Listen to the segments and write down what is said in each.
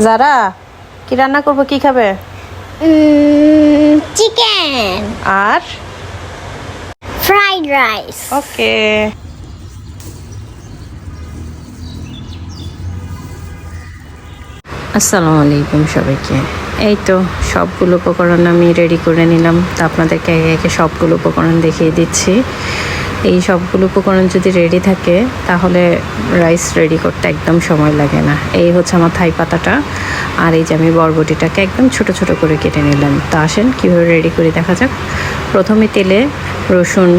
যারা কি রান্না করবো, কি খাবে? চিকেন আর ফ্রাইড রাইস। ওকে। আসসালামু আলাইকুম সবাইকে। এই তো সবগুলো উপকরণ আমি রেডি করে নিলাম, তো আপনাদেরকে একে একে সবগুলো উপকরণ দেখিয়ে দিচ্ছি। এই সবগুলো উপকরণ যদি রেডি থাকে তাহলে রাইস রেডি করতে একদম সময় লাগে না। এই হচ্ছে আমার থাই পাতাটা, আর এই যে আমি বরবটিটাকে একদম ছোট ছোট করে কেটে নিলাম। তো আসেন কীভাবে রেডি করে দেখা যাক। প্রথমে তেলে রসুন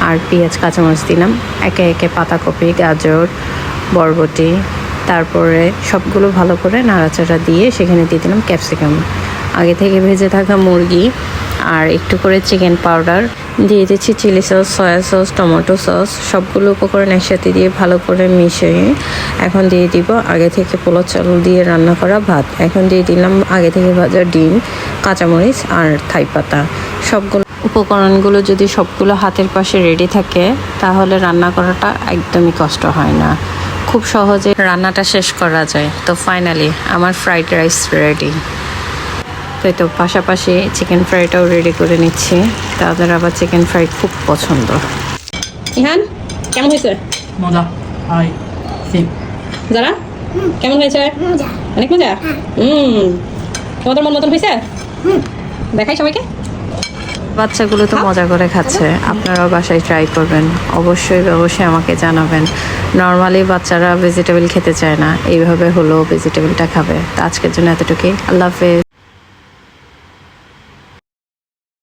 আর পেঁয়াজ কাঁচামরিচ দিলাম, একে একে পাতাকপি, গাজর, বরবটি, তারপরে সবগুলো ভালো করে নাড়াচাড়া দিয়ে সেখানে দিয়ে দিলাম ক্যাপসিকাম, আগে থেকে ভেজে থাকা মুরগি, আর একটু করে চিকেন পাউডার দিয়ে দিচ্ছি, chilli sauce, soya sauce, tomato sauce, সবগুলো উপকরণ একসাথে দিয়ে ভালো করে মিশিয়ে এখন দিয়ে দিব আগে থেকে পোলাও চাল দিয়ে রান্না করা ভাত। এখন দিয়ে দিলাম আগে থেকে ভাজা ডিম, কাঁচামরিচ আর থাই পাতা। সবগুলো উপকরণগুলো যদি সবগুলো হাতের পাশে রেডি থাকে তাহলে রান্না করাটা একদমই কষ্ট হয় না, খুব সহজে রান্নাটা শেষ করা যায়। তো ফাইনালি আমার ফ্রাইড রাইস রেডি। তো পাশাপাশি চিকেন ফ্রাইটাও রেডি করে নিচ্ছি, তাদের আবার চিকেন ফ্রাই খুব পছন্দ। ইহান কেমন হয়েছে? মজা। হাই সিম যারা কেমন হয়েছে? অনেক মজা। তোমাদের মন মতন হয়েছে? দেখাই সবাইকে। বাচ্চাগুলো তো মজা করে খাচ্ছে, আপনারাও বাসায় ট্রাই করবেন, অবশ্যই অবশ্যই আমাকে জানাবেন। নর্মালি বাচ্চারা ভেজিটেবল খেতে চায় না, এইভাবে হলেও ভেজিটেবলটা খাবে। তো আজকের জন্য এতটুকুই, আল্লাহ হাফেজ।